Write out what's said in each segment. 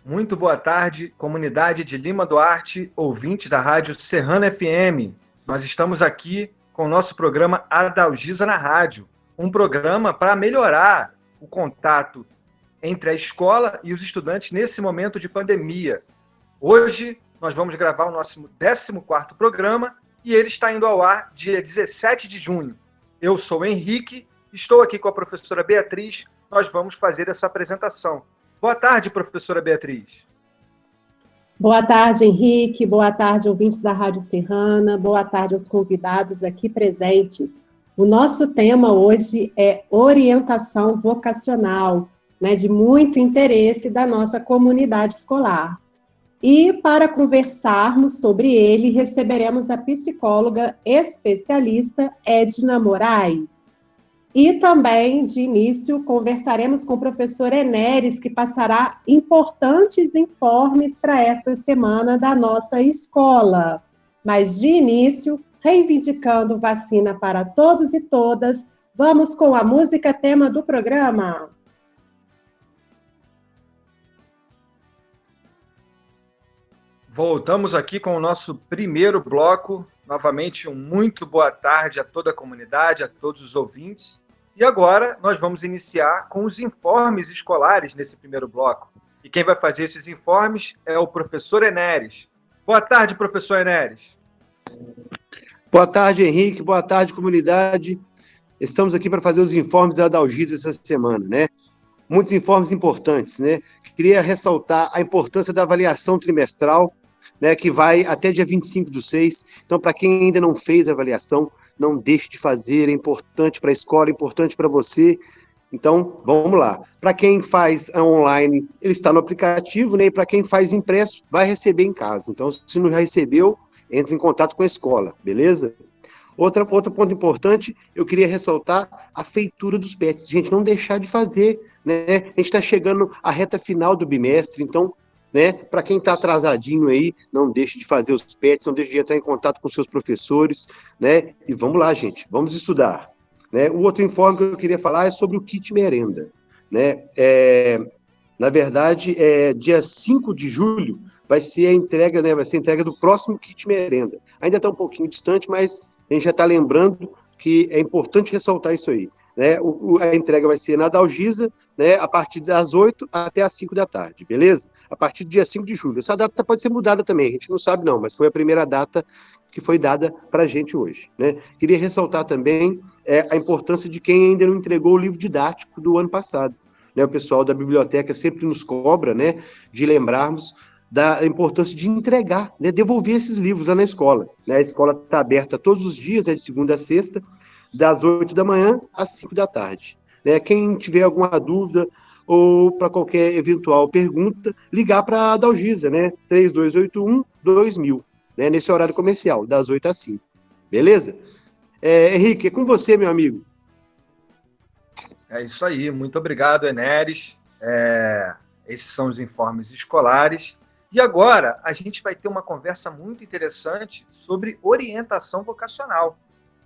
Muito boa tarde, comunidade de Lima Duarte, ouvintes da Rádio Serrana FM. Nós estamos aqui com o nosso programa Adalgisa na Rádio, um programa para melhorar o contato entre a escola e os estudantes nesse momento de pandemia. Hoje nós vamos gravar o nosso 14º programa e ele está indo ao ar dia 17 de junho. Eu sou o Henrique, estou aqui com a professora Beatriz, nós vamos fazer essa apresentação. Boa tarde, professora Beatriz. Boa tarde, Henrique. Boa tarde, ouvintes da Rádio Serrana. Boa tarde aos convidados aqui presentes. O nosso tema hoje é orientação vocacional, de muito interesse da nossa comunidade escolar. E para conversarmos sobre ele, receberemos a psicóloga especialista Edna Moraes. E também, de início, conversaremos com o professor Enéris, que passará importantes informes para esta semana da nossa escola. Mas, de início, reivindicando vacina para todos e todas, vamos com a música tema do programa. Voltamos aqui com o nosso primeiro bloco. Novamente, muito boa tarde a toda a comunidade, a todos os ouvintes. E agora nós vamos iniciar com os informes escolares nesse primeiro bloco. E quem vai fazer esses informes é o professor Enéris. Boa tarde, professor Enéris. Boa tarde, Henrique. Boa tarde, comunidade. Estamos aqui para fazer os informes da Adalgisa essa semana, né? Muitos informes importantes, né? Queria ressaltar a importância da avaliação trimestral, né, que vai até dia 25/6. Então, para quem ainda não fez a avaliação, não deixe de fazer, é importante para a escola, é importante para você. Então, vamos lá. Para quem faz online, ele está no aplicativo, né? E para quem faz impresso, vai receber em casa. Então, se não já recebeu, entre em contato com a escola, beleza? Outro ponto importante, eu queria ressaltar a feitura dos PETs. Gente, não deixar de fazer, né? A gente está chegando à reta final do bimestre, então, né, para quem está atrasadinho aí, não deixe de fazer os PETs, não deixe de entrar em contato com seus professores, né? E vamos lá, gente, vamos estudar. Né? O outro informe que eu queria falar é sobre o kit merenda, né? Na verdade, dia 5 de julho vai ser a entrega, né? Vai ser a entrega do próximo kit merenda. Ainda está um pouquinho distante, mas a gente já está lembrando que é importante ressaltar isso aí. Né? A entrega vai ser na Adalgisa, né, a partir das 8 até as 5 da tarde, beleza? A partir do dia 5 de julho. Essa data pode ser mudada também, a gente não sabe não, mas foi a primeira data que foi dada para a gente hoje. Né? Queria ressaltar também a importância de quem ainda não entregou o livro didático do ano passado. Né? O pessoal da biblioteca sempre nos cobra, né, de lembrarmos da importância de entregar, né, devolver esses livros lá na escola. Né? A escola está aberta todos os dias, de segunda a sexta, das 8 da manhã às 5 da tarde. Né? Quem tiver alguma dúvida ou para qualquer eventual pergunta, ligar para a Adalgisa, né? 3281-2000, né? Nesse horário comercial, das 8 às 5. Beleza? Henrique, é com você, meu amigo. É isso aí, muito obrigado, Enéris. Esses são os informes escolares. E agora a gente vai ter uma conversa muito interessante sobre orientação vocacional.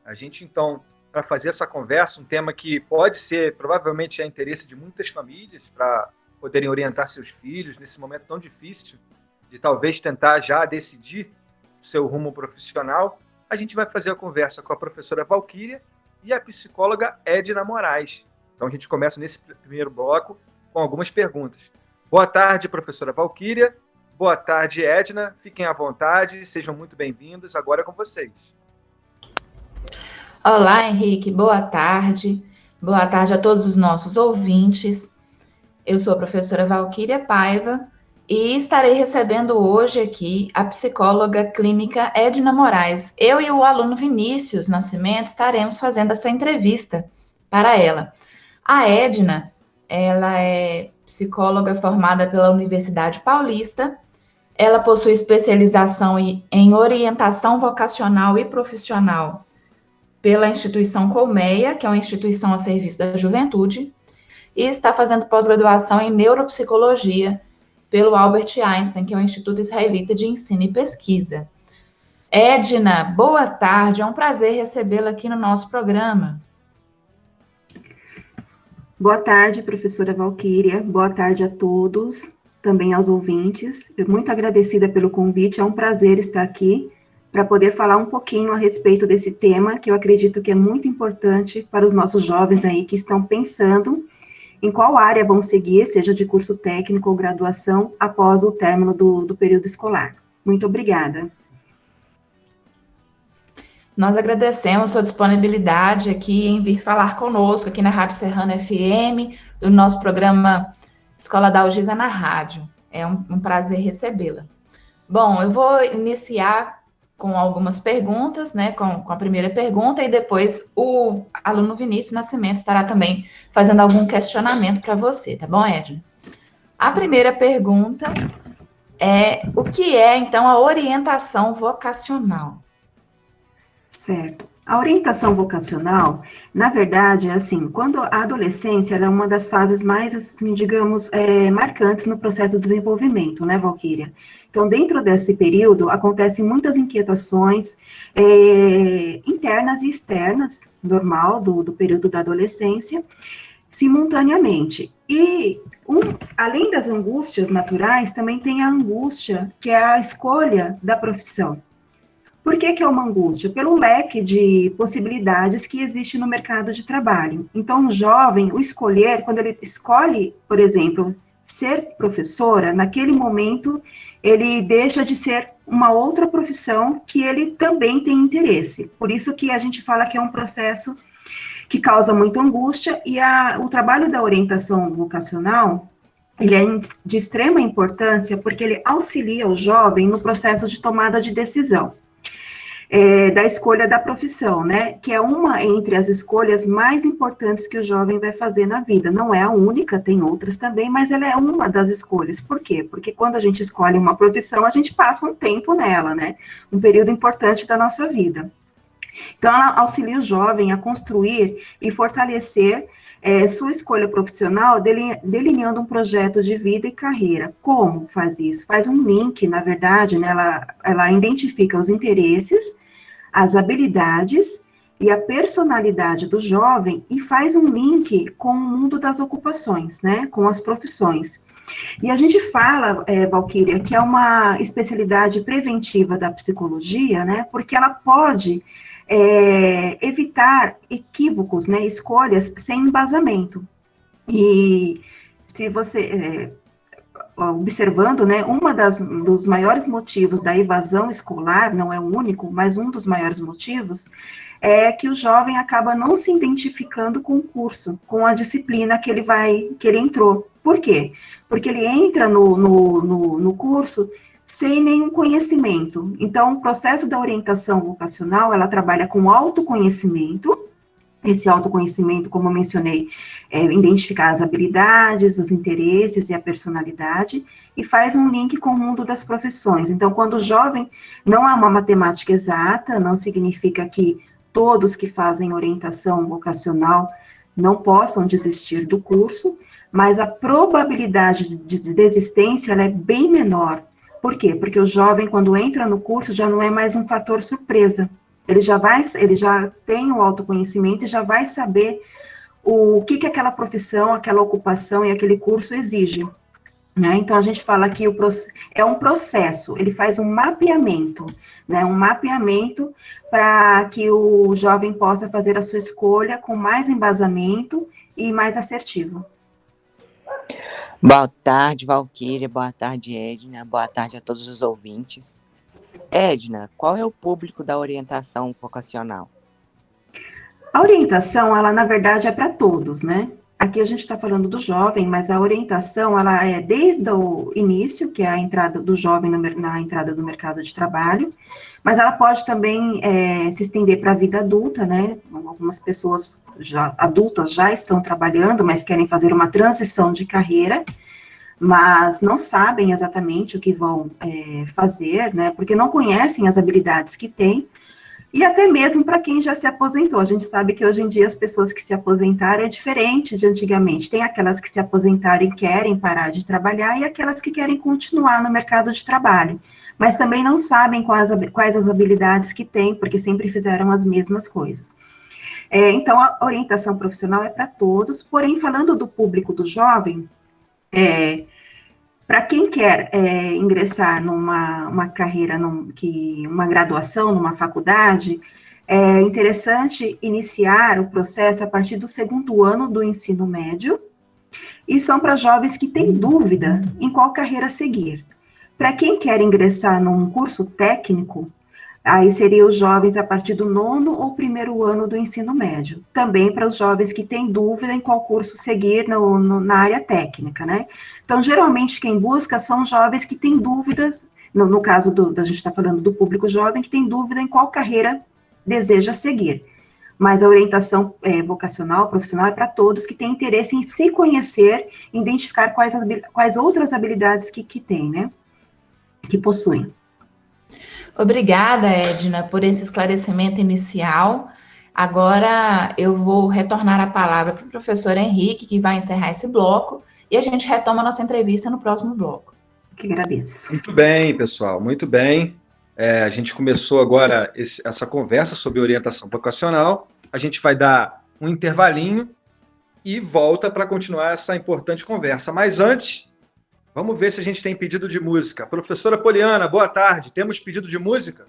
A gente, então, para fazer essa conversa, um tema que pode ser, provavelmente, é interesse de muitas famílias para poderem orientar seus filhos nesse momento tão difícil de talvez tentar já decidir o seu rumo profissional, a gente vai fazer a conversa com a professora Valquíria e a psicóloga Edna Moraes. Então, a gente começa nesse primeiro bloco com algumas perguntas. Boa tarde, professora Valquíria. Boa tarde, Edna. Fiquem à vontade, sejam muito bem-vindos. Agora é com vocês. Olá, Henrique. Boa tarde. Boa tarde a todos os nossos ouvintes. Eu sou a professora Valquíria Paiva e estarei recebendo hoje aqui a psicóloga clínica Edna Moraes. Eu e o aluno Vinícius Nascimento estaremos fazendo essa entrevista para ela. A Edna, ela é psicóloga formada pela Universidade Paulista. Ela possui especialização em orientação vocacional e profissional pela instituição Colmeia, que é uma instituição a serviço da juventude, e está fazendo pós-graduação em neuropsicologia pelo Albert Einstein, que é o Instituto Israelita de Ensino e Pesquisa. Edna, boa tarde, é um prazer recebê-la aqui no nosso programa. Boa tarde, professora Valquíria, boa tarde a todos. também aos ouvintes. Eu muito agradecida pelo convite, é um prazer estar aqui para poder falar um pouquinho a respeito desse tema, que eu acredito que é muito importante para os nossos jovens aí que estão pensando em qual área vão seguir, seja de curso técnico ou graduação, após o término do período escolar. Muito obrigada. Nós agradecemos sua disponibilidade aqui em vir falar conosco aqui na Rádio Serrana FM, do nosso programa Escola da Algisa na Rádio. É um prazer recebê-la. Bom, eu vou iniciar com algumas perguntas, né, com a primeira pergunta, e depois o aluno Vinícius Nascimento estará também fazendo algum questionamento para você, tá bom, Edna? A primeira pergunta é: o que é, então, a orientação vocacional? Certo. A orientação vocacional, na verdade, é assim, quando a adolescência ela é uma das fases mais, assim, digamos, marcantes no processo de desenvolvimento, né, Valquíria? Então, dentro desse período, acontecem muitas inquietações internas e externas, normal, do período da adolescência, simultaneamente. E, além das angústias naturais, também tem a angústia, que é a escolha da profissão. Por que é uma angústia? Pelo leque de possibilidades que existe no mercado de trabalho. Então, o jovem, o escolher, quando ele escolhe, por exemplo, ser professora, naquele momento, ele deixa de ser uma outra profissão que ele também tem interesse. Por isso que a gente fala que é um processo que causa muita angústia, e o trabalho da orientação vocacional, ele é de extrema importância, porque ele auxilia o jovem no processo de tomada de decisão. Da escolha da profissão, né, que é uma entre as escolhas mais importantes que o jovem vai fazer na vida. Não é a única, tem outras também, mas ela é uma das escolhas. Por quê? Porque quando a gente escolhe uma profissão, a gente passa um tempo nela, né, um período importante da nossa vida. Então, ela auxilia o jovem a construir e fortalecer sua escolha profissional, delineando um projeto de vida e carreira. Como faz isso? Faz um link, na verdade, né, ela identifica os interesses, as habilidades e a personalidade do jovem e faz um link com o mundo das ocupações, né, com as profissões. E a gente fala, Valquíria, que é uma especialidade preventiva da psicologia, né, porque ela pode evitar equívocos, né, escolhas sem embasamento. E se você, observando, né, dos maiores motivos da evasão escolar, não é o único, mas um dos maiores motivos, é que o jovem acaba não se identificando com o curso, com a disciplina que ele entrou. Por quê? Porque ele entra no curso sem nenhum conhecimento. Então, o processo da orientação vocacional, ela trabalha com autoconhecimento. Esse autoconhecimento, como eu mencionei, identificar as habilidades, os interesses e a personalidade, e faz um link com o mundo das profissões. Então, quando o jovem, não há uma matemática exata, não significa que todos que fazem orientação vocacional não possam desistir do curso, mas a probabilidade de desistência ela é bem menor. Por quê? Porque o jovem, quando entra no curso, já não é mais um fator surpresa. Ele já tem o autoconhecimento e já vai saber o que aquela profissão, aquela ocupação e aquele curso exige. Né? Então, a gente fala que é um processo, ele faz um mapeamento, né? Um mapeamento para que o jovem possa fazer a sua escolha com mais embasamento e mais assertivo. Boa tarde, Valquíria. Boa tarde, Edna. Boa tarde a todos os ouvintes. Edna, qual é o público da orientação vocacional? A orientação, ela, na verdade, é para todos, né? Aqui a gente está falando do jovem, mas a orientação, ela é desde o início, que é a entrada do jovem na entrada do mercado de trabalho, mas ela pode também se estender para a vida adulta, né? Algumas pessoas adultas já estão trabalhando, mas querem fazer uma transição de carreira, mas não sabem exatamente o que vão fazer, né? Porque não conhecem as habilidades que têm, e até mesmo para quem já se aposentou. A gente sabe que hoje em dia as pessoas que se aposentaram é diferente de antigamente. Tem aquelas que se aposentaram e querem parar de trabalhar, e aquelas que querem continuar no mercado de trabalho, mas também não sabem quais as habilidades que têm, porque sempre fizeram as mesmas coisas. Então, a orientação profissional é para todos, porém, falando do público do jovem, Para quem quer ingressar numa carreira, uma graduação, numa faculdade, é interessante iniciar o processo a partir do segundo ano do ensino médio, e são para jovens que têm dúvida em qual carreira seguir. Para quem quer ingressar num curso técnico, aí seriam os jovens a partir do 9º ou 1º ano do ensino médio. Também para os jovens que têm dúvida em qual curso seguir na área técnica, né? Então, geralmente, quem busca são jovens que têm dúvidas, no caso a gente está falando do público jovem, que tem dúvida em qual carreira deseja seguir. Mas a orientação vocacional, profissional, é para todos que têm interesse em se conhecer, identificar quais outras habilidades que têm, né? Que possuem. Obrigada, Edna, por esse esclarecimento inicial. Agora eu vou retornar a palavra para o professor Henrique, que vai encerrar esse bloco, e a gente retoma a nossa entrevista no próximo bloco. Que agradeço. Muito bem, pessoal, muito bem. A gente começou agora essa conversa sobre orientação vocacional. A gente vai dar um intervalinho e volta para continuar essa importante conversa. Mas antes, vamos ver se a gente tem pedido de música. Professora Poliana, boa tarde. Temos pedido de música?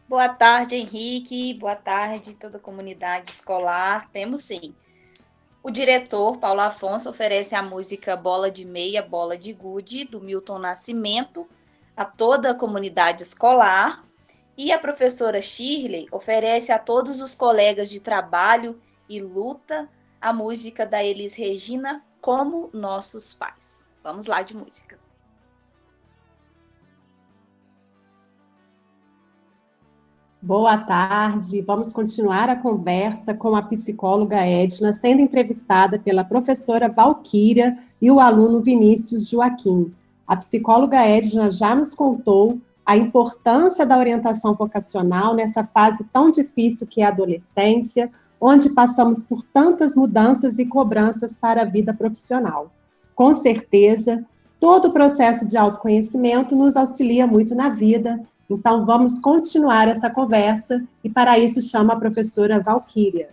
Boa tarde, Henrique. Boa tarde, toda a comunidade escolar. Temos sim. O diretor, Paulo Afonso, oferece a música Bola de Meia, Bola de Gude, do Milton Nascimento, a toda a comunidade escolar. E a professora Shirley oferece a todos os colegas de trabalho e luta a música da Elis Regina, Como Nossos Pais. Vamos lá de música. Boa tarde, vamos continuar a conversa com a psicóloga Edna, sendo entrevistada pela professora Valquíria e o aluno Vinícius Joaquim. A psicóloga Edna já nos contou a importância da orientação vocacional nessa fase tão difícil que é a adolescência, onde passamos por tantas mudanças e cobranças para a vida profissional. Com certeza, todo o processo de autoconhecimento nos auxilia muito na vida. Então, vamos continuar essa conversa e, para isso, chamo a professora Valquíria.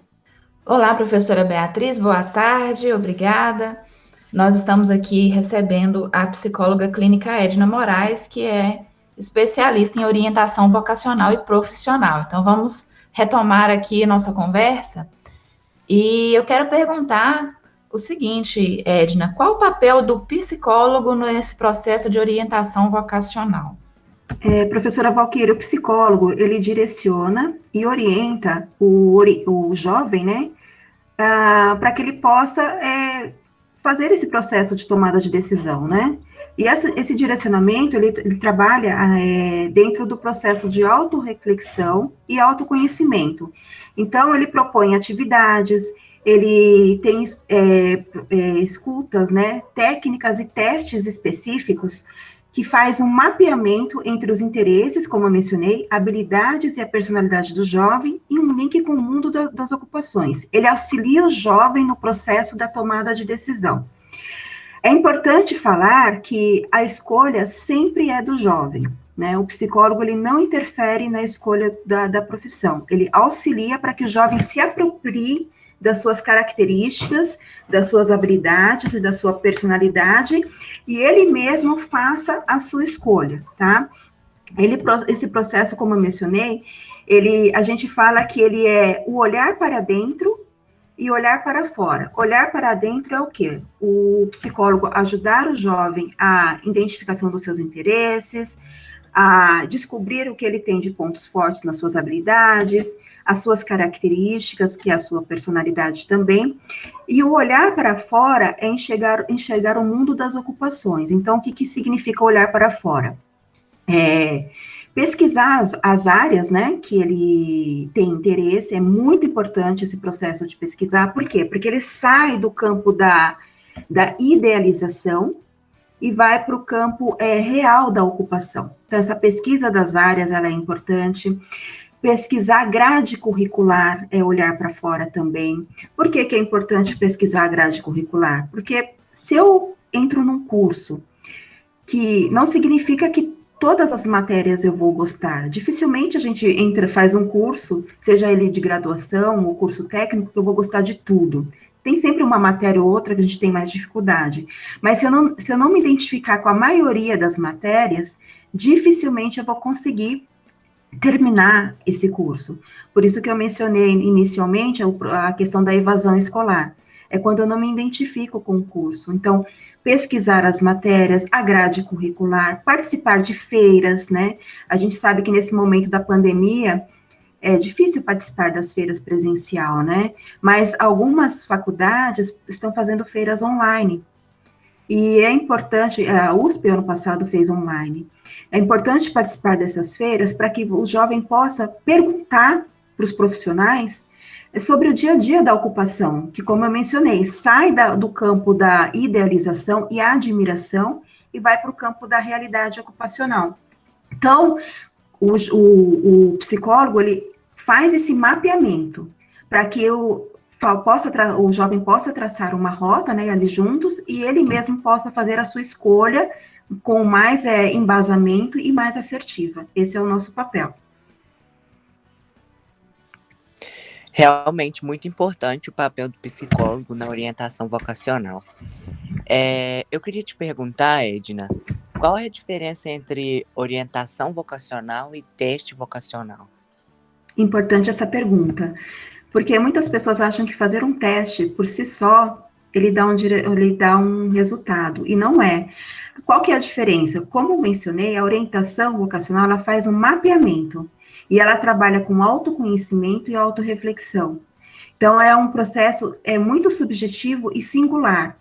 Olá, professora Beatriz, boa tarde, obrigada. Nós estamos aqui recebendo a psicóloga clínica Edna Moraes, que é especialista em orientação vocacional e profissional. Então, vamos retomar aqui a nossa conversa. E eu quero perguntar o seguinte, Edna, qual o papel do psicólogo nesse processo de orientação vocacional? Professora Valquíria, o psicólogo, ele direciona e orienta o jovem, né, para que ele possa fazer esse processo de tomada de decisão, né? E esse direcionamento, ele trabalha dentro do processo de autorreflexão e autoconhecimento. Então, ele propõe atividades, ele tem escutas, né, técnicas e testes específicos que faz um mapeamento entre os interesses, como eu mencionei, habilidades e a personalidade do jovem, e um link com o mundo das ocupações. Ele auxilia o jovem no processo da tomada de decisão. É importante falar que a escolha sempre é do jovem, né? O psicólogo, ele não interfere na escolha da profissão, ele auxilia para que o jovem se aproprie das suas características, das suas habilidades e da sua personalidade, e ele mesmo faça a sua escolha, tá? Esse processo, como eu mencionei, a gente fala que ele é o olhar para dentro e olhar para fora. Olhar para dentro é o quê? O psicólogo ajudar o jovem à identificação dos seus interesses, a descobrir o que ele tem de pontos fortes nas suas habilidades, as suas características, que é a sua personalidade também, e o olhar para fora é enxergar o mundo das ocupações. Então, o que significa olhar para fora? Pesquisar as áreas, né, que ele tem interesse, é muito importante esse processo de pesquisar. Por quê? Porque ele sai do campo da idealização e vai para o campo real da ocupação. Então, essa pesquisa das áreas, ela é importante. Pesquisar grade curricular é olhar para fora também. Por que é importante pesquisar a grade curricular? Porque se eu entro num curso, que não significa que todas as matérias eu vou gostar. Dificilmente a gente faz um curso, seja ele de graduação ou curso técnico, que eu vou gostar de tudo. tem sempre uma matéria ou outra que a gente tem mais dificuldade. Mas se eu não me identificar com a maioria das matérias, dificilmente eu vou conseguir terminar esse curso. Por isso que eu mencionei inicialmente a questão da evasão escolar. É quando eu não me identifico com o curso. Então, pesquisar as matérias, a grade curricular, participar de feiras, né? A gente sabe que nesse momento da pandemia é difícil participar das feiras presencial, né? Mas algumas faculdades estão fazendo feiras online. E é importante, a USP ano passado fez online. É importante participar dessas feiras para que o jovem possa perguntar para os profissionais sobre o dia a dia da ocupação, que, como eu mencionei, sai do campo da idealização e admiração e vai para o campo da realidade ocupacional. Então, o psicólogo, ele faz esse mapeamento para que o jovem possa traçar uma rota, né, ali juntos, e ele mesmo possa fazer a sua escolha com mais embasamento e mais assertiva. Esse é o nosso papel. Realmente muito importante o papel do psicólogo na orientação vocacional. Eu queria te perguntar, Edna, qual é a diferença entre orientação vocacional e teste vocacional? Importante essa pergunta, porque muitas pessoas acham que fazer um teste por si só, ele dá um resultado, e não é. Qual que é a diferença? Como mencionei, a orientação vocacional, ela faz um mapeamento, e ela trabalha com autoconhecimento e autorreflexão. Então, é um processo muito subjetivo e singular.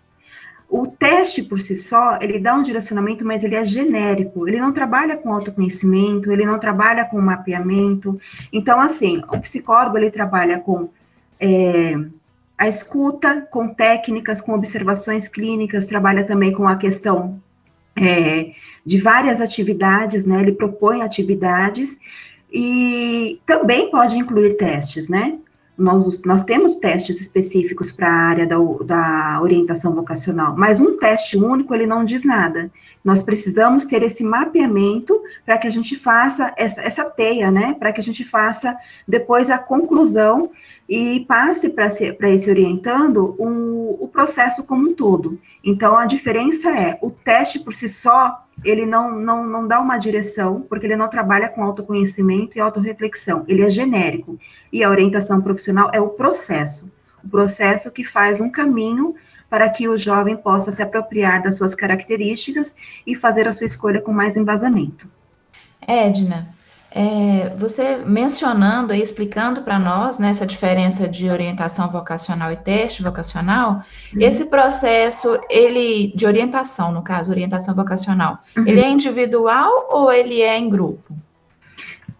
O teste, por si só, ele dá um direcionamento, mas ele é genérico. Ele não trabalha com autoconhecimento, ele não trabalha com mapeamento. Então, assim, o psicólogo, ele trabalha com a escuta, com técnicas, com observações clínicas, trabalha também com a questão de várias atividades, né? Ele propõe atividades e também pode incluir testes, né? Nós temos testes específicos para a área da orientação vocacional, mas um teste único, ele não diz nada. Nós precisamos ter esse mapeamento para que a gente faça essa teia, né? Para que a gente faça depois a conclusão e passe para esse orientando o processo como um todo. Então, a diferença o teste por si só, ele não dá uma direção, porque ele não trabalha com autoconhecimento e autorreflexão, ele é genérico. E a orientação profissional é o processo que faz um caminho para que o jovem possa se apropriar das suas características e fazer a sua escolha com mais embasamento. Edna, você mencionando e explicando para nós, né, essa diferença de orientação vocacional e teste vocacional, esse processo, de orientação, no caso, orientação vocacional, ele é individual ou ele é em grupo?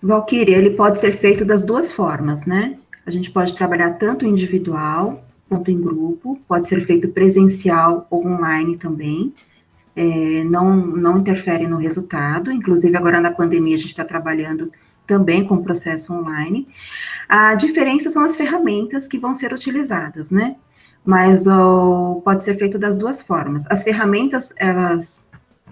Valquíria, ele pode ser feito das duas formas, né? A gente pode trabalhar tanto individual quanto em grupo, pode ser feito presencial ou online também. Não interfere no resultado, inclusive agora na pandemia a gente está trabalhando também com o processo online. A diferença são as ferramentas que vão ser utilizadas, né? Mas pode ser feito das duas formas. As ferramentas, elas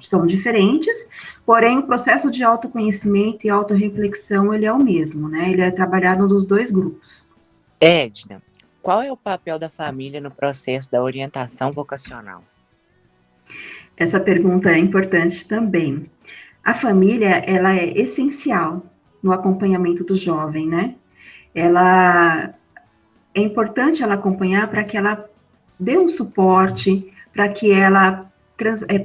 são diferentes, porém o processo de autoconhecimento e autorreflexão, ele é o mesmo, né? Ele é trabalhado nos dois grupos. Edna, qual é o papel da família no processo da orientação vocacional? Essa pergunta é importante também. A família, ela é essencial no acompanhamento do jovem, né? É importante ela acompanhar para que ela dê um suporte, para que ela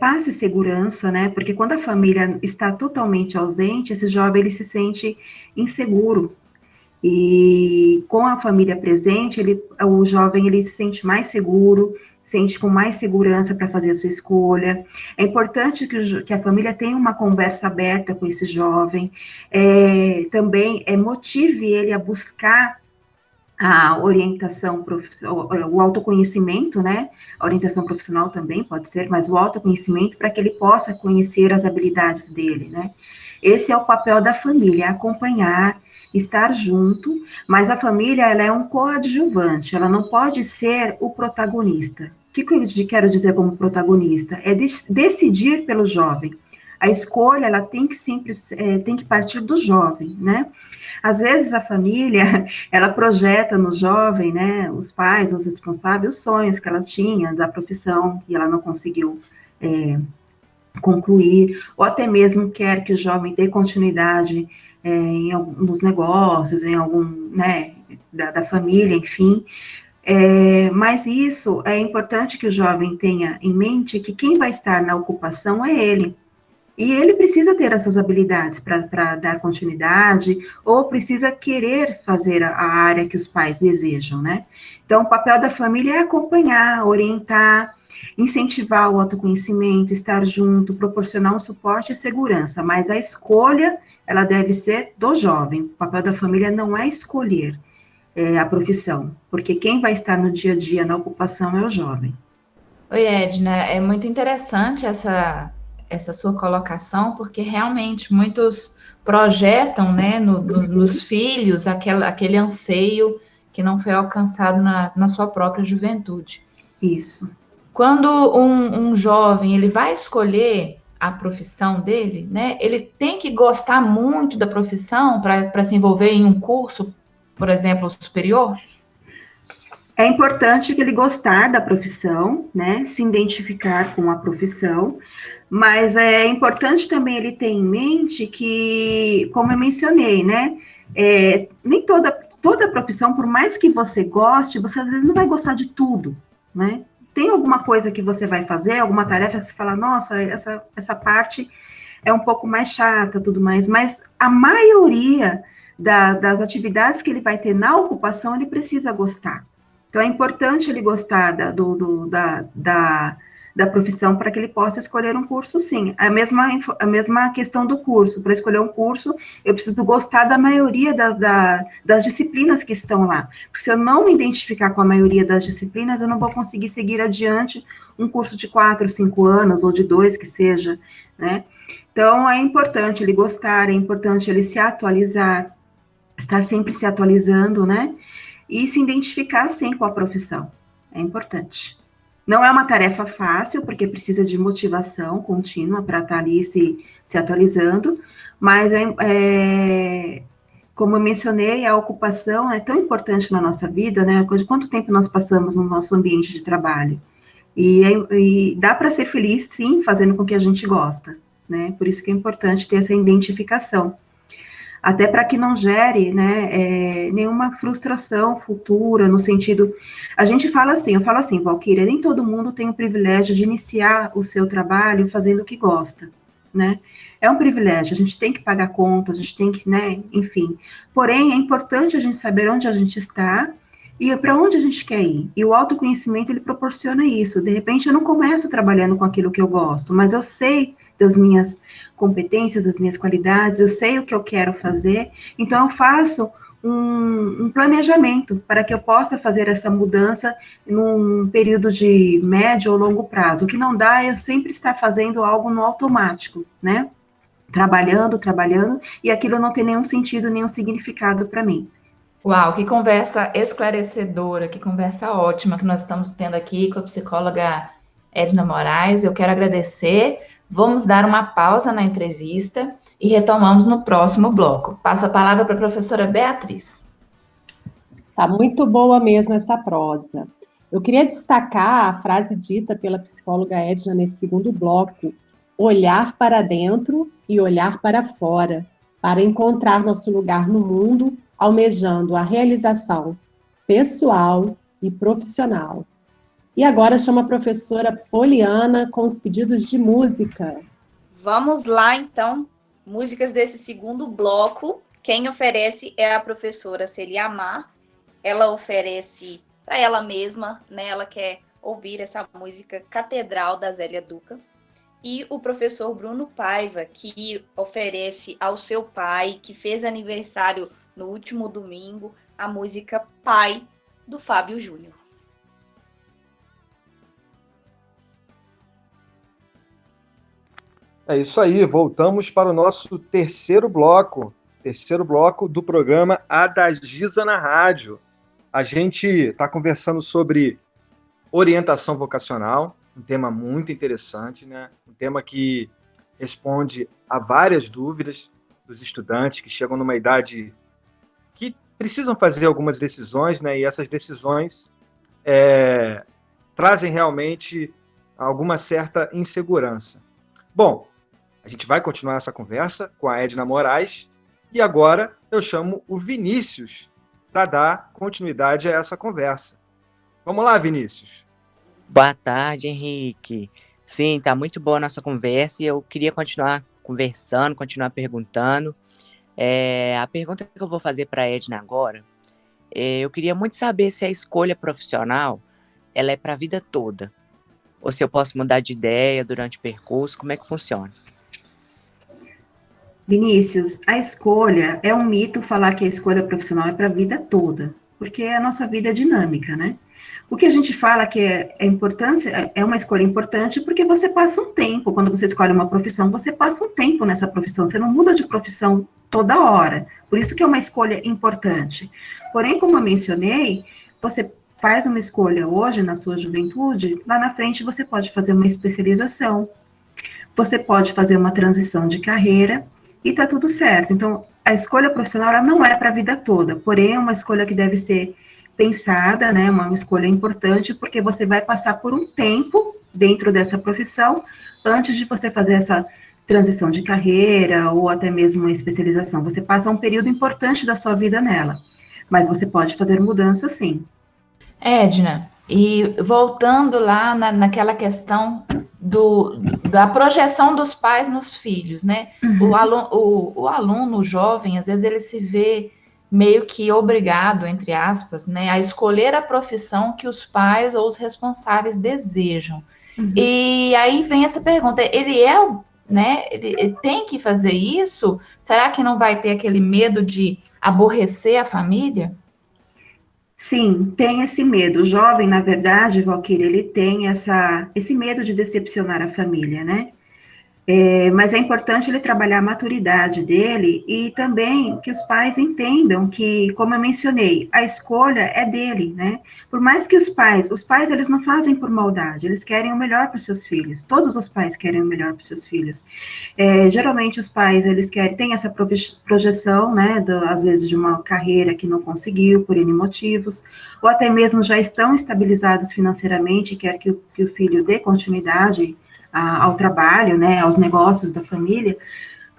passe segurança, né? Porque quando a família está totalmente ausente, esse jovem, ele se sente inseguro. E com a família presente, o jovem, ele se sente mais seguro, sente com mais segurança para fazer a sua escolha. É importante que a família tenha uma conversa aberta com esse jovem, também motive ele a buscar a orientação profissional, o autoconhecimento, né? A orientação profissional também pode ser, mas o autoconhecimento para que ele possa conhecer as habilidades dele, né? Esse é o papel da família, acompanhar, estar junto, mas a família, ela é um coadjuvante, ela não pode ser o protagonista. O que eu quero dizer como protagonista? É decidir pelo jovem. A escolha, ela tem que sempre, tem que partir do jovem, né? Às vezes a família, ela projeta no jovem, né, os pais, os responsáveis, os sonhos que ela tinha da profissão e ela não conseguiu concluir, ou até mesmo quer que o jovem dê continuidade em alguns negócios, em algum, né, da família, enfim. Mas isso é importante que o jovem tenha em mente que quem vai estar na ocupação é ele. E ele precisa ter essas habilidades para dar continuidade, ou precisa querer fazer a área que os pais desejam, né? Então, o papel da família é acompanhar, orientar, incentivar o autoconhecimento, estar junto, proporcionar um suporte e segurança, mas a escolha, ela deve ser do jovem. O papel da família não é escolher a profissão, porque quem vai estar no dia a dia na ocupação é o jovem. Oi, Edna, é muito interessante essa sua colocação, porque realmente muitos projetam, né, nos filhos aquele anseio que não foi alcançado na sua própria juventude. Isso. Quando um jovem ele vai escolher a profissão dele, né, ele tem que gostar muito da profissão para se envolver em um curso, por exemplo, superior? É importante que ele gostar da profissão, né, se identificar com a profissão, mas é importante também ele ter em mente que, como eu mencionei, né, nem toda profissão, por mais que você goste, você às vezes não vai gostar de tudo, né? Tem alguma coisa que você vai fazer, alguma tarefa que você fala, nossa, essa parte é um pouco mais chata, tudo mais, mas a maioria das atividades que ele vai ter na ocupação, ele precisa gostar. Então, é importante ele gostar da profissão para que ele possa escolher um curso, sim. A mesma questão do curso. Para escolher um curso, eu preciso gostar da maioria das disciplinas que estão lá. Porque se eu não me identificar com a maioria das disciplinas, eu não vou conseguir seguir adiante um curso de 4, 5 anos, ou de 2, que seja, né? Então, é importante ele gostar, é importante ele se atualizar, estar sempre se atualizando, né? E se identificar, sim, com a profissão. É importante. Não é uma tarefa fácil, porque precisa de motivação contínua para estar ali se atualizando, mas, como eu mencionei, a ocupação é tão importante na nossa vida, né? Quanto tempo nós passamos no nosso ambiente de trabalho? E dá para ser feliz, sim, fazendo com que a gente gosta, né? Por isso que é importante ter essa identificação. Até para que não gere, né, nenhuma frustração futura, no sentido... eu falo assim, Valquíria, nem todo mundo tem o privilégio de iniciar o seu trabalho fazendo o que gosta, né? É um privilégio, a gente tem que pagar contas, a gente tem que, né, enfim. Porém, é importante a gente saber onde a gente está e para onde a gente quer ir. E o autoconhecimento, ele proporciona isso. De repente, eu não começo trabalhando com aquilo que eu gosto, mas eu sei das minhas competências, das minhas qualidades, eu sei o que eu quero fazer, então eu faço um planejamento para que eu possa fazer essa mudança num período de médio ou longo prazo. O que não dá é eu sempre estar fazendo algo no automático, né? Trabalhando, e aquilo não tem nenhum sentido, nenhum significado para mim. Uau, que conversa esclarecedora, que conversa ótima que nós estamos tendo aqui com a psicóloga Edna Moraes. Eu quero agradecer. Vamos dar uma pausa na entrevista e retomamos no próximo bloco. Passo a palavra para a professora Beatriz. Tá muito boa mesmo essa prosa. Eu queria destacar a frase dita pela psicóloga Edna nesse segundo bloco: olhar para dentro e olhar para fora, para encontrar nosso lugar no mundo, almejando a realização pessoal e profissional. E agora chama a professora Poliana com os pedidos de música. Vamos lá, então. Músicas desse segundo bloco. Quem oferece é a professora Celia Amar. Ela oferece para ela mesma, né? Ela quer ouvir essa música Catedral, da Zélia Duca. E o professor Bruno Paiva, que oferece ao seu pai, que fez aniversário no último domingo, a música Pai, do Fábio Júnior. É isso aí, voltamos para o nosso terceiro bloco do programa Adagiza na Rádio. A gente está conversando sobre orientação vocacional, um tema muito interessante, né? Um tema que responde a várias dúvidas dos estudantes que chegam numa idade que precisam fazer algumas decisões, né? E essas decisões trazem realmente alguma certa insegurança. Bom, a gente vai continuar essa conversa com a Edna Moraes e agora eu chamo o Vinícius para dar continuidade a essa conversa. Vamos lá, Vinícius. Boa tarde, Henrique. Sim, tá muito boa a nossa conversa e eu queria continuar conversando, continuar perguntando. A pergunta que eu vou fazer para a Edna agora, eu queria muito saber se a escolha profissional ela é para a vida toda, ou se eu posso mudar de ideia durante o percurso, como é que funciona? Vinícius, a escolha é um mito falar que a escolha profissional é para a vida toda, porque a nossa vida é dinâmica, né? O que a gente fala que é uma escolha importante porque você passa um tempo, quando você escolhe uma profissão, você passa um tempo nessa profissão, você não muda de profissão toda hora, por isso que é uma escolha importante. Porém, como eu mencionei, você faz uma escolha hoje, na sua juventude, lá na frente você pode fazer uma especialização, você pode fazer uma transição de carreira, e tá tudo certo. Então, a escolha profissional ela não é para a vida toda, porém é uma escolha que deve ser pensada, né, uma escolha importante, porque você vai passar por um tempo dentro dessa profissão, antes de você fazer essa transição de carreira, ou até mesmo uma especialização. Você passa um período importante da sua vida nela, mas você pode fazer mudança sim. Edna, e voltando lá naquela questão da projeção dos pais nos filhos, né? Uhum. O aluno, o jovem, às vezes ele se vê meio que obrigado, entre aspas, né, a escolher a profissão que os pais ou os responsáveis desejam. Uhum. E aí vem essa pergunta, ele tem que fazer isso? Será que não vai ter aquele medo de aborrecer a família? Sim, tem esse medo. O jovem, na verdade, Valquíria, ele tem esse medo de decepcionar a família, né? Mas é importante ele trabalhar a maturidade dele e também que os pais entendam que, como eu mencionei, a escolha é dele, né? Por mais que os pais eles não fazem por maldade, eles querem o melhor para os seus filhos. Todos os pais querem o melhor para os seus filhos. Geralmente os pais eles têm essa projeção, né? Às vezes de uma carreira que não conseguiu por N motivos, ou até mesmo já estão estabilizados financeiramente e quer que o filho dê continuidade ao trabalho, né, aos negócios da família.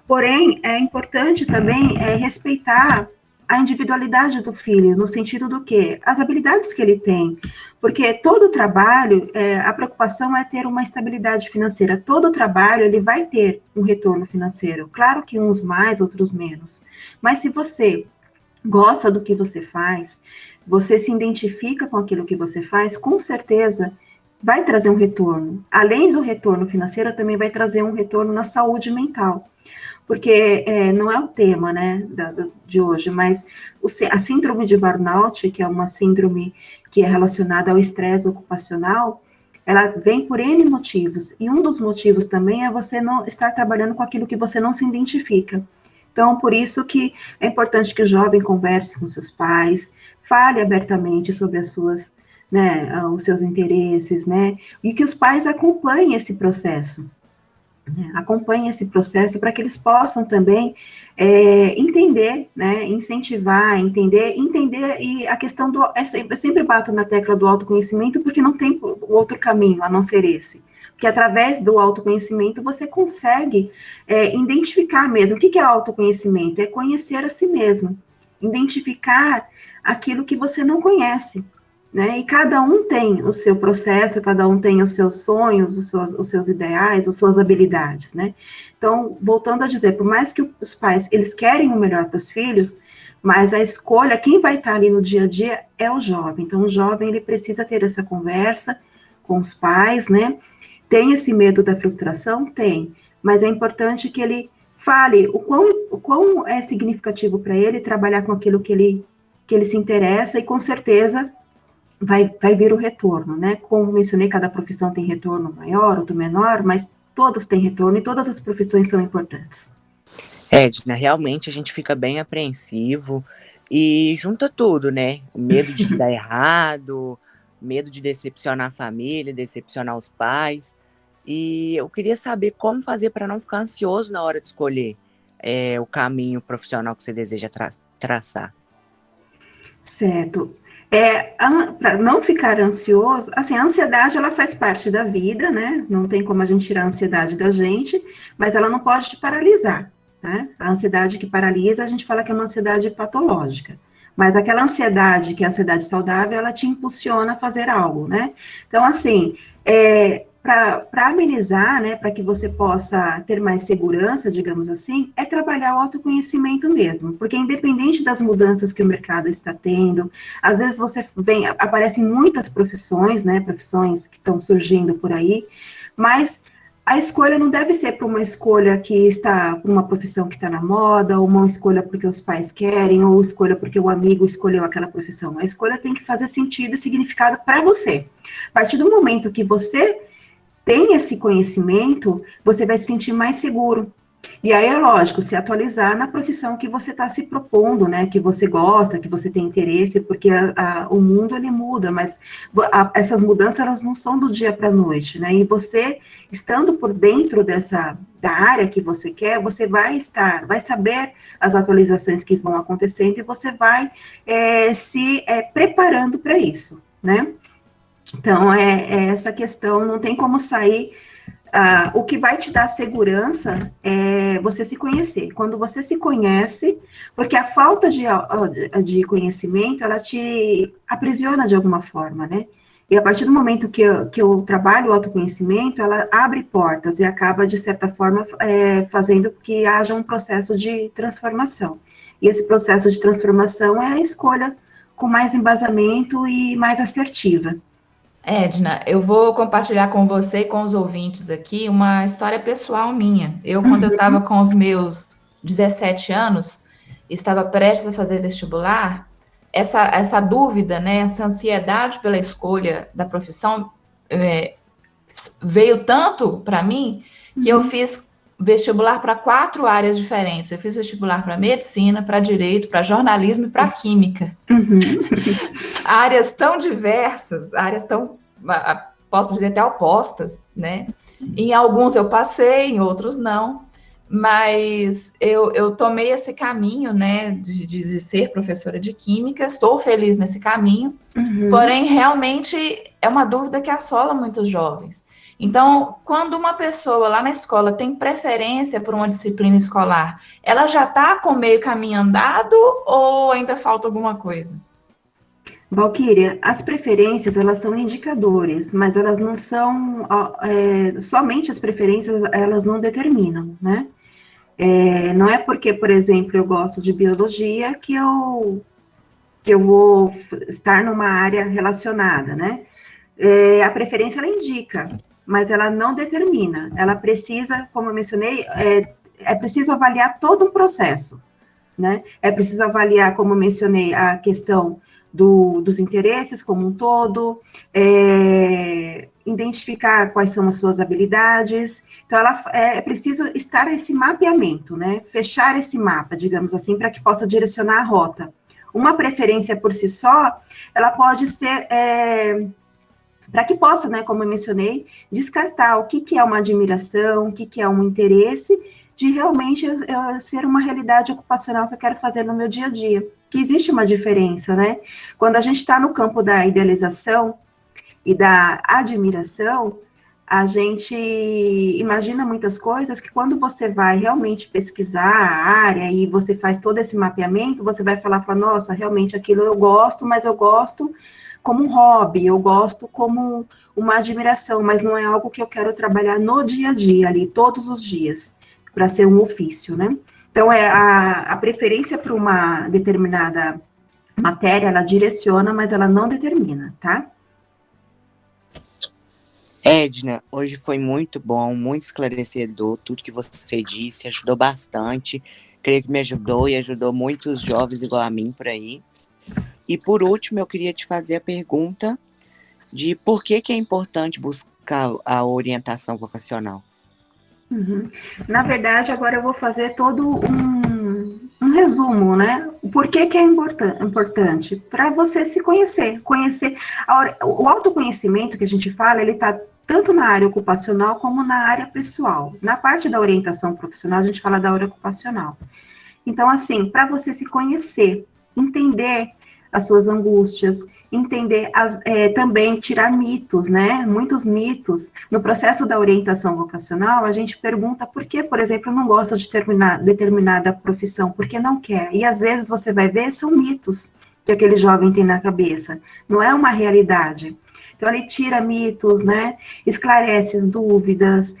Porém, é importante também respeitar a individualidade do filho, no sentido do quê? As habilidades que ele tem. Porque todo trabalho, a preocupação é ter uma estabilidade financeira. Todo trabalho, ele vai ter um retorno financeiro. Claro que uns mais, outros menos. Mas se você gosta do que você faz, você se identifica com aquilo que você faz, com certeza vai trazer um retorno. Além do retorno financeiro, também vai trazer um retorno na saúde mental. Porque não é o tema, né, de hoje, mas a síndrome de burnout, que é uma síndrome que é relacionada ao estresse ocupacional, ela vem por N motivos. E um dos motivos também é você não estar trabalhando com aquilo que você não se identifica. Então, por isso que é importante que o jovem converse com seus pais, fale abertamente sobre as suas os seus interesses, né? E que os pais acompanhem esse processo. Acompanhem esse processo para que eles possam também entender, né? Incentivar, entender, e a questão eu sempre bato na tecla do autoconhecimento, porque não tem outro caminho a não ser esse. Porque através do autoconhecimento você consegue identificar mesmo. O que é autoconhecimento? É conhecer a si mesmo. Identificar aquilo que você não conhece. Né? E cada um tem o seu processo, cada um tem os seus sonhos, os seus ideais, as suas habilidades, né? Então, voltando a dizer, por mais que os pais, eles querem o melhor para os filhos, mas a escolha, quem vai estar ali no dia a dia é o jovem. Então, o jovem, ele precisa ter essa conversa com os pais, né? Tem esse medo da frustração? Tem. Mas é importante que ele fale o quão é significativo para ele trabalhar com aquilo que ele se interessa, e com certeza vai vir o retorno, né? Como mencionei, cada profissão tem retorno maior, outro menor, mas todos têm retorno e todas as profissões são importantes. Edna, realmente a gente fica bem apreensivo e junta tudo, né? O medo de dar errado, medo de decepcionar a família, decepcionar os pais. E eu queria saber como fazer para não ficar ansioso na hora de escolher o caminho profissional que você deseja traçar. Certo. Para não ficar ansioso, assim, a ansiedade, ela faz parte da vida, né? Não tem como a gente tirar a ansiedade da gente, mas ela não pode te paralisar, né? A ansiedade que paralisa, a gente fala que é uma ansiedade patológica. Mas aquela ansiedade, que é a ansiedade saudável, ela te impulsiona a fazer algo, né? Então, assim, para amenizar, né, para que você possa ter mais segurança, digamos assim, é trabalhar o autoconhecimento mesmo, porque independente das mudanças que o mercado está tendo, às vezes aparecem muitas profissões, né, profissões que estão surgindo por aí, mas a escolha não deve ser para uma escolha que está, para uma profissão que está na moda, ou uma escolha porque os pais querem, ou escolha porque o amigo escolheu aquela profissão. A escolha tem que fazer sentido e significado para você. A partir do momento que você tem esse conhecimento, você vai se sentir mais seguro. E aí, é lógico, se atualizar na profissão que você está se propondo, né, que você gosta, que você tem interesse, porque o mundo, ele muda, mas essas mudanças, elas não são do dia para a noite, né, e você, estando por dentro da área que você quer, você vai saber as atualizações que vão acontecendo, e você vai se preparando para isso, né. Então, essa questão, não tem como sair. O que vai te dar segurança é você se conhecer. Quando você se conhece, porque a falta de conhecimento, ela te aprisiona de alguma forma, né? E a partir do momento que eu trabalho o autoconhecimento, ela abre portas e acaba, de certa forma, fazendo que haja um processo de transformação. E esse processo de transformação é a escolha com mais embasamento e mais assertiva. Edna, eu vou compartilhar com você e com os ouvintes aqui uma história pessoal minha. Quando eu estava com os meus 17 anos, estava prestes a fazer vestibular, essa dúvida, né, essa ansiedade pela escolha da profissão veio tanto para mim que eu fiz vestibular para 4 áreas diferentes. Eu fiz vestibular para medicina, para direito, para jornalismo e para química. Áreas tão diversas, áreas tão, posso dizer, até opostas, né? Em alguns eu passei, em outros não, mas eu tomei esse caminho, né, de ser professora de química, estou feliz nesse caminho, porém, realmente, é uma dúvida que assola muitos jovens. Então, quando uma pessoa lá na escola tem preferência por uma disciplina escolar, ela já está com meio caminho andado ou ainda falta alguma coisa? Valquíria, as preferências, elas são indicadores, mas elas não são, somente as preferências, elas não determinam, né? Não é porque, por exemplo, eu gosto de biologia que eu vou estar numa área relacionada, né? A preferência, ela indica, mas ela não determina. Ela precisa, como eu mencionei, é preciso avaliar todo um processo, né? É preciso avaliar, como eu mencionei, a questão dos interesses como um todo, identificar quais são as suas habilidades. Então, é preciso estar esse mapeamento, né? Fechar esse mapa, digamos assim, para que possa direcionar a rota. Uma preferência por si só, ela pode ser, para que possa, né, como eu mencionei, descartar o que é uma admiração, o que é um interesse, de realmente ser uma realidade ocupacional que eu quero fazer no meu dia a dia. Que existe uma diferença, né? Quando a gente está no campo da idealização e da admiração, a gente imagina muitas coisas que quando você vai realmente pesquisar a área e você faz todo esse mapeamento, você vai falar, nossa, realmente aquilo eu gosto, mas eu gosto como um hobby, eu gosto como uma admiração, mas não é algo que eu quero trabalhar no dia a dia, ali, todos os dias, para ser um ofício, né? Então, a preferência para uma determinada matéria, ela direciona, mas ela não determina, tá? Edna, hoje foi muito bom, muito esclarecedor, tudo que você disse, ajudou bastante, creio que me ajudou e ajudou muitos jovens igual a mim por aí. E por último, eu queria te fazer a pergunta de por que é importante buscar a orientação vocacional. Na verdade, agora eu vou fazer todo um resumo, né? Por que é importante? Para você se conhecer. O autoconhecimento que a gente fala, ele está tanto na área ocupacional como na área pessoal. Na parte da orientação profissional, a gente fala da área ocupacional. Então, assim, para você se conhecer, entender as suas angústias, entender, também tirar mitos, né? Muitos mitos. No processo da orientação vocacional, a gente pergunta por que, por exemplo, não gosta de determinada profissão, porque não quer. E às vezes você vai ver, são mitos que aquele jovem tem na cabeça, não é uma realidade. Então, ele tira mitos, né? Esclarece as dúvidas,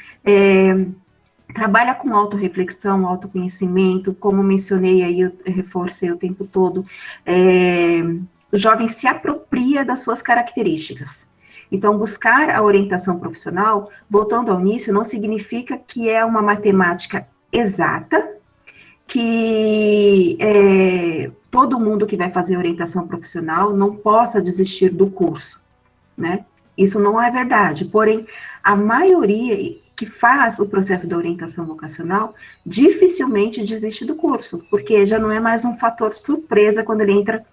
trabalha com autorreflexão, autoconhecimento, como mencionei aí, eu reforcei o tempo todo, o jovem se apropria das suas características. Então, buscar a orientação profissional, voltando ao início, não significa que é uma matemática exata, que todo mundo que vai fazer orientação profissional não possa desistir do curso, né? Isso não é verdade, porém, a maioria que faz o processo da orientação vocacional dificilmente desiste do curso, porque já não é mais um fator surpresa quando ele entra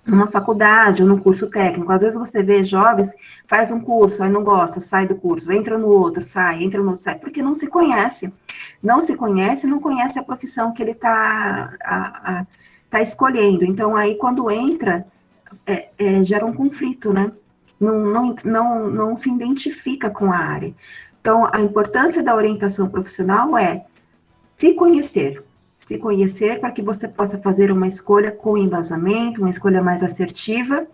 numa faculdade ou num curso técnico. Às vezes você vê jovens, faz um curso, aí não gosta, sai do curso, entra no outro, sai, entra no outro, sai, porque não se conhece. Não se conhece, não conhece a profissão que ele tá escolhendo. Então, aí, quando entra, gera um conflito, né? Não se identifica com a área. Então, a importância da orientação profissional é se conhecer para que você possa fazer uma escolha com embasamento, uma escolha mais assertiva,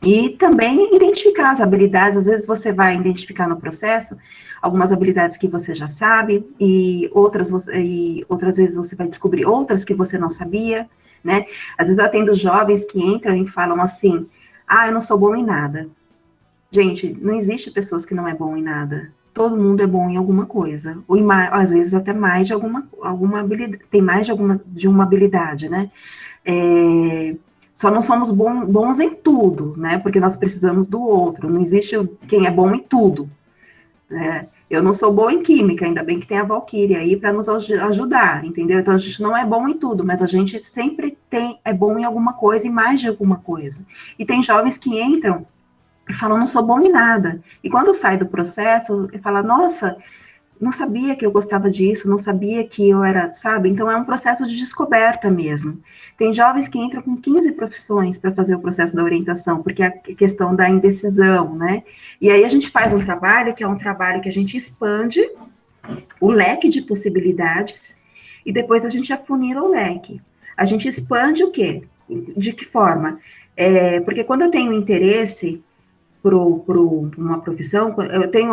e também identificar as habilidades. Às vezes você vai identificar no processo algumas habilidades que você já sabe, e outras vezes você vai descobrir outras que você não sabia, né? Às vezes eu atendo jovens que entram e falam assim, eu não sou bom em nada. Gente, não existe pessoas que não é bom em nada. Todo mundo é bom em alguma coisa, ou às vezes até mais de alguma habilidade, tem mais de uma habilidade, né? Só não somos bons em tudo, né? Porque nós precisamos do outro, não existe quem é bom em tudo, né? Eu não sou boa em química, ainda bem que tem a Valquíria aí para nos ajudar, entendeu? Então a gente não é bom em tudo, mas a gente sempre é bom em alguma coisa e mais de alguma coisa. E tem jovens que entram e falam, não sou bom em nada. E quando sai do processo, fala, nossa, não sabia que eu gostava disso, não sabia que eu era, sabe? Então, é um processo de descoberta mesmo. Tem jovens que entram com 15 profissões para fazer o processo da orientação, porque é a questão da indecisão, né? E aí a gente faz um trabalho, que é um trabalho que a gente expande o leque de possibilidades, e depois a gente afunila o leque. A gente expande o quê? De que forma? Porque quando eu tenho interesse por uma profissão, eu tenho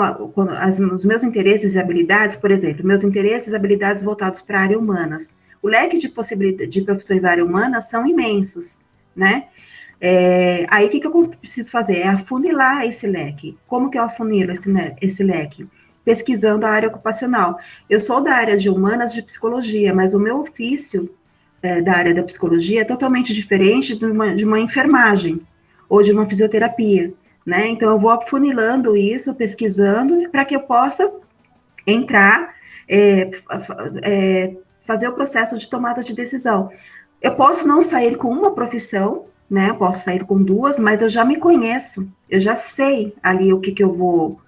os meus interesses e habilidades, por exemplo, meus interesses e habilidades voltados para a área humanas. O leque de possibilidades de profissões da área humana são imensos, né? Aí, o que eu preciso fazer? É afunilar esse leque. Como que eu afunilo esse leque? Pesquisando a área ocupacional. Eu sou da área de humanas de psicologia, mas o meu ofício da área da psicologia é totalmente diferente de uma enfermagem ou de uma fisioterapia, né? Então, eu vou afunilando isso, pesquisando, para que eu possa entrar, fazer o processo de tomada de decisão. Eu posso não sair com uma profissão, né? Eu posso sair com duas, mas eu já me conheço, eu já sei ali o que eu vou,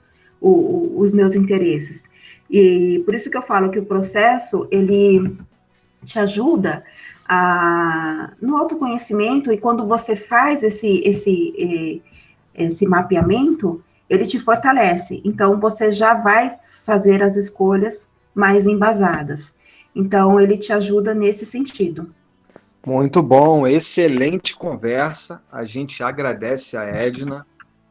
os meus interesses. E por isso que eu falo que o processo, ele te ajuda no autoconhecimento, e quando você faz esse mapeamento, ele te fortalece. Então, você já vai fazer as escolhas mais embasadas. Então, ele te ajuda nesse sentido. Muito bom, excelente conversa. A gente agradece a Edna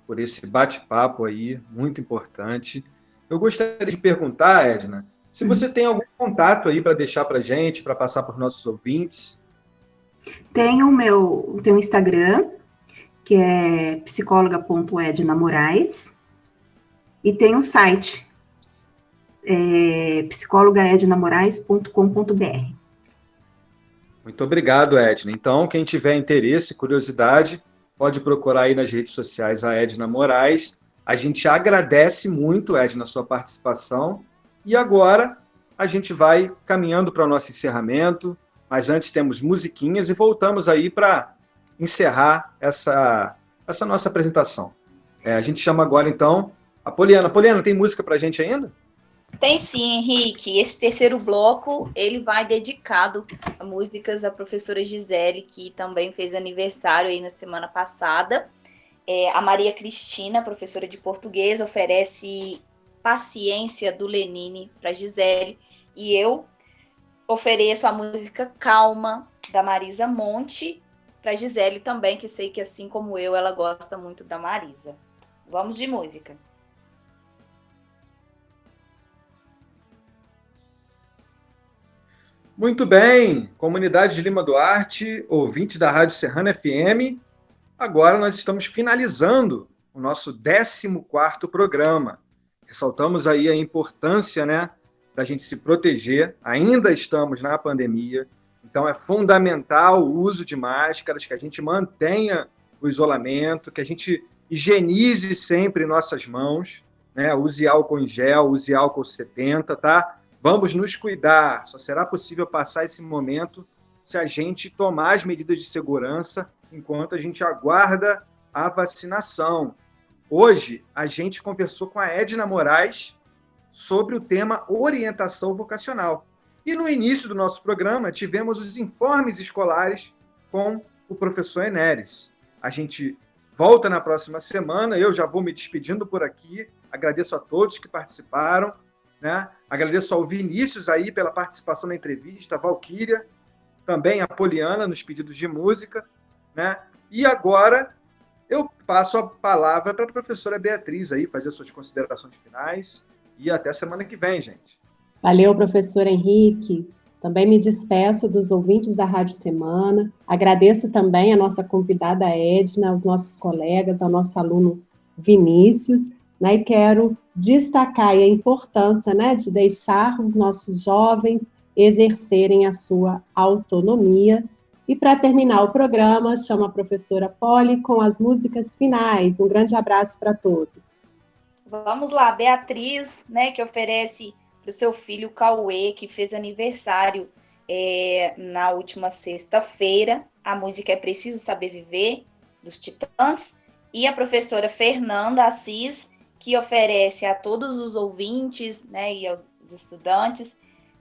por esse bate-papo aí, muito importante. Eu gostaria de perguntar, Edna, se você tem algum contato aí para deixar para a gente, para passar para os nossos ouvintes. Tenho o Instagram, que é psicóloga.ednamoraes, e tem um site, psicólogaednamoraes.com.br. Muito obrigado, Edna. Então, quem tiver interesse, curiosidade, pode procurar aí nas redes sociais a Edna Moraes. A gente agradece muito, Edna, a sua participação. E agora a gente vai caminhando para o nosso encerramento, mas antes temos musiquinhas e voltamos aí para encerrar essa nossa apresentação. A gente chama agora, então, Apoliana, tem música pra gente ainda? Tem sim, Henrique. Esse terceiro bloco, ele vai dedicado a músicas da professora Gisele, que também fez aniversário aí na semana passada. A Maria Cristina, professora de português, oferece Paciência, do Lenine, para Gisele. E eu ofereço a música Calma, da Marisa Monte, para Gisele também, que sei que, assim como eu, ela gosta muito da Marisa. Vamos de música. Muito bem, comunidade de Lima Duarte, ouvintes da Rádio Serrana FM, agora nós estamos finalizando o nosso 14º programa. Ressaltamos aí a importância, né, da gente se proteger, ainda estamos na pandemia, então é fundamental o uso de máscaras, que a gente mantenha o isolamento, que a gente higienize sempre nossas mãos, né, use álcool em gel, use álcool 70, tá? Vamos nos cuidar, só será possível passar esse momento se a gente tomar as medidas de segurança enquanto a gente aguarda a vacinação. Hoje, a gente conversou com a Edna Moraes sobre o tema orientação vocacional. E no início do nosso programa, tivemos os informes escolares com o professor Enéris. A gente volta na próxima semana, eu já vou me despedindo por aqui, agradeço a todos que participaram, né? Agradeço ao Vinícius aí pela participação na entrevista, a Valquíria, também a Poliana nos pedidos de música, né? E agora eu passo a palavra para a professora Beatriz aí fazer suas considerações finais e até semana que vem, gente. Valeu, professor Henrique. Também me despeço dos ouvintes da Rádio Semana. Agradeço também a nossa convidada Edna, aos nossos colegas, ao nosso aluno Vinícius, né? E quero destacar a importância, né, de deixar os nossos jovens exercerem a sua autonomia. E para terminar o programa, chamo a professora Poli com as músicas finais. Um grande abraço para todos. Vamos lá, Beatriz, né, que oferece para o seu filho Cauê, que fez aniversário na última sexta-feira. A música é Preciso Saber Viver, dos Titãs. E a professora Fernanda Assis, que oferece a todos os ouvintes, né, e aos estudantes,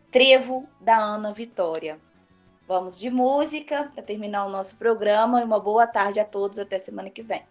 Trevo, da Ana Vitória. Vamos de música para terminar o nosso programa e uma boa tarde a todos. Até semana que vem.